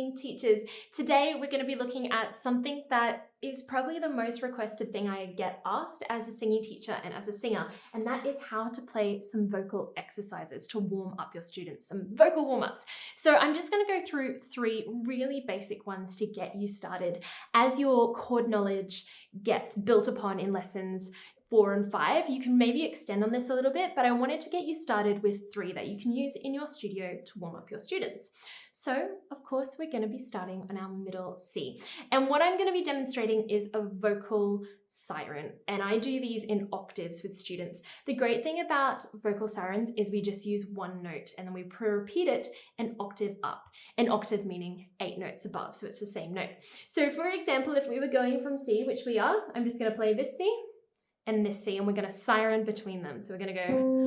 singing teachers. Today we're going to be looking at something that is probably the most requested thing I get asked as a singing teacher and as a singer, and that is how to play some vocal exercises to warm up your students, some vocal warm-ups. So I'm just going to go through 3 really basic ones to get you started as your chord knowledge gets built upon in lessons 4 and 5. You can maybe extend on this a little bit, but I wanted to get you started with 3 that you can use in your studio to warm up your students. So, of course, we're going to be starting on our middle C. And what I'm going to be demonstrating is a vocal siren. And I do these in octaves with students. The great thing about vocal sirens is we just use 1 note and then we repeat it an octave up. An octave meaning 8 notes above, so it's the same note. So, for example, if we were going from C, which we are, I'm just going to play this C and this C, and we're going to siren between them. So we're going to go.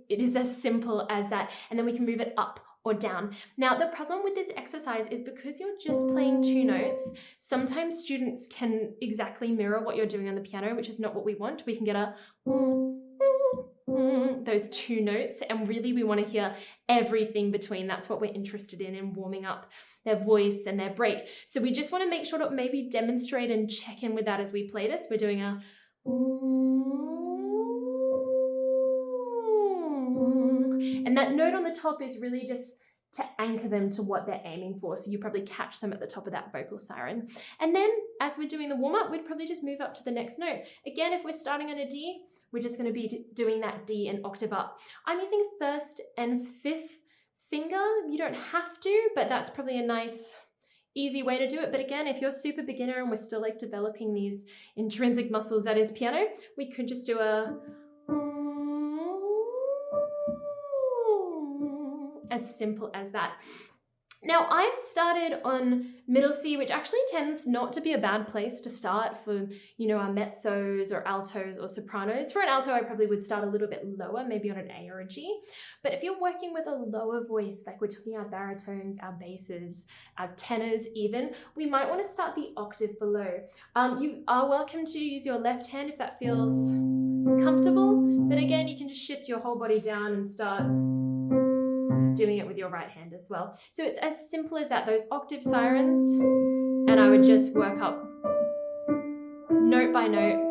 It is as simple as that. And then we can move it up or down. Now, the problem with this exercise is because you're just playing 2 notes, sometimes students can exactly mirror what you're doing on the piano, which is not what we want. We can get a those 2 notes, and really we want to hear everything between. That's what we're interested in warming up their voice and their break. So we just want to make sure to maybe demonstrate and check in with that as we play this. We're doing a and that note on the top is really just to anchor them to what they're aiming for. So you probably catch them at the top of that vocal siren. And then as we're doing the warm-up, we'd probably just move up to the next note. Again, if we're starting on a D, we're just going to be doing that D an octave up. I'm using 1st and 5th finger. You don't have to, but that's probably a nice, easy way to do it. But again, if you're super beginner and we're still like developing these intrinsic muscles that is piano, we could just do a as simple as that. Now, I've started on middle C, which actually tends not to be a bad place to start for, our mezzos or altos or sopranos. For an alto, I probably would start a little bit lower, maybe on an A or a G. But if you're working with a lower voice, like we're talking our baritones, our basses, our tenors even, we might want to start the octave below. You are welcome to use your left hand if that feels comfortable. But again, you can just shift your whole body down and start doing it with your right hand as well. So it's as simple as that, those octave sirens, and I would just work up note by note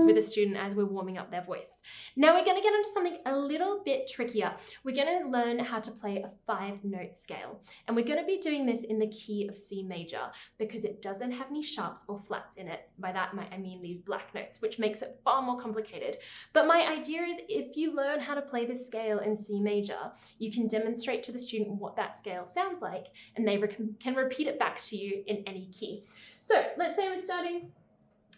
with a student as we're warming up their voice. Now we're going to get onto something a little bit trickier. We're going to learn how to play a 5-note scale, and we're going to be doing this in the key of C major because it doesn't have any sharps or flats in it. By that I mean these black notes, which makes it far more complicated. But my idea is if you learn how to play this scale in C major, you can demonstrate to the student what that scale sounds like, and they can repeat it back to you in any key. So let's say we're starting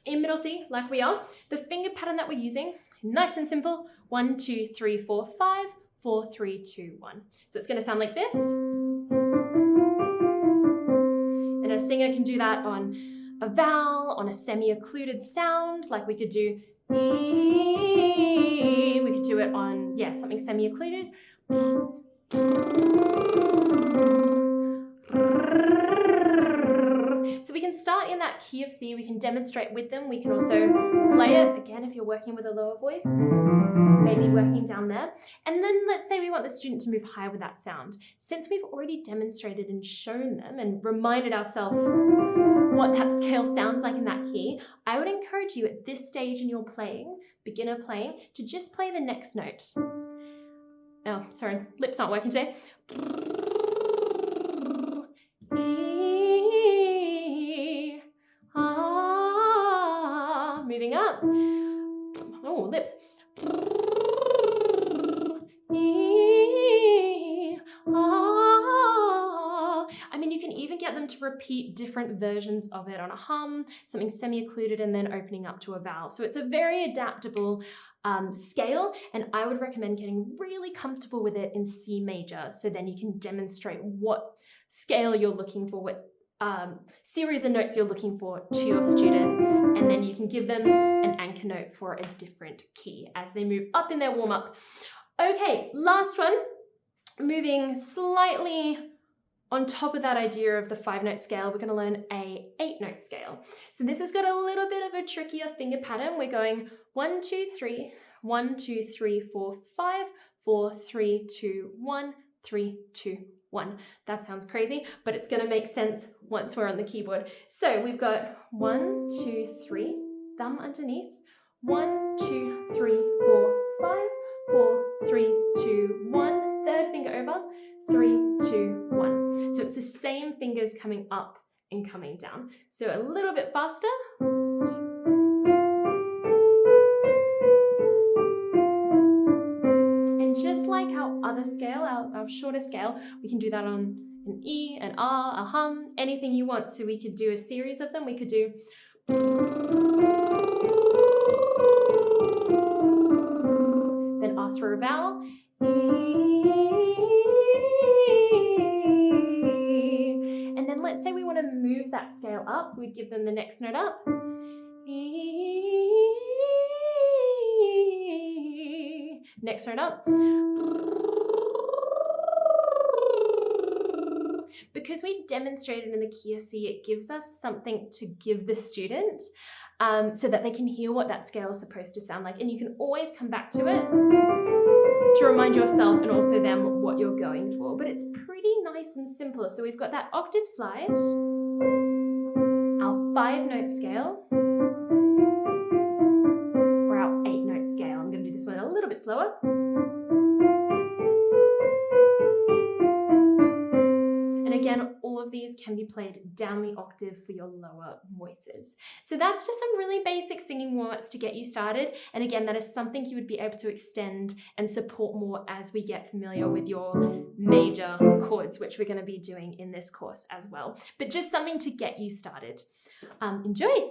in middle C, like we are. The finger pattern that we're using, nice and simple, 1, 2, 3, 4, 5, 4, 3, 2, 1. So it's going to sound like this. And a singer can do that on a vowel, on a semi-occluded sound, like we could do E. We could do it on, something semi-occluded. So we can start in that key of C, we can demonstrate with them, we can also play it, again, if you're working with a lower voice, maybe working down there. And then let's say we want the student to move higher with that sound. Since we've already demonstrated and shown them and reminded ourselves what that scale sounds like in that key, I would encourage you at this stage in your playing, beginner playing, to just play the next note. Oh, sorry, lips aren't working today. Moving up. Oh, lips. I mean, you can even get them to repeat different versions of it on a hum, something semi-occluded, and then opening up to a vowel. So it's a very adaptable scale, and I would recommend getting really comfortable with it in C major, so then you can demonstrate what scale you're looking for, what series of notes you're looking for to your student, and then you can give them an anchor note for a different key as they move up in their warm-up. Okay, last one, moving slightly on top of that idea of the 5-note scale, we're going to learn a 8-note scale. So this has got a little bit of a trickier finger pattern. We're going 1, 2, 3, 1, 2, 3, 4, 5, 4, 3, 2, 1, 3, 2, 1. That sounds crazy, but it's going to make sense once we're on the keyboard. So we've got 1, 2, 3, thumb underneath, 1, 2, 3, 4, 5, 4, 3, 2, 1, third finger over, 3, 2, 1. So it's the same fingers coming up and coming down. So a little bit faster. And just like our other scale, our shorter scale, we can do that on an E, an R, a hum, anything you want. So we could do a series of them. We could do then ask for a vowel. And then let's say we want to move that scale up, we'd give them the next note up. Next note up. Because we've demonstrated in the Keiasi, it gives us something to give the student so that they can hear what that scale is supposed to sound like. And you can always come back to it to remind yourself and also them what you're going for. But it's pretty nice and simple. So we've got that octave slide, our 5-note scale, or our 8-note scale. I'm going to do this one a little bit slower. Again, all of these can be played down the octave for your lower voices. So that's just some really basic singing warm-ups to get you started. And again, that is something you would be able to extend and support more as we get familiar with your major chords, which we're going to be doing in this course as well. But just something to get you started. Enjoy!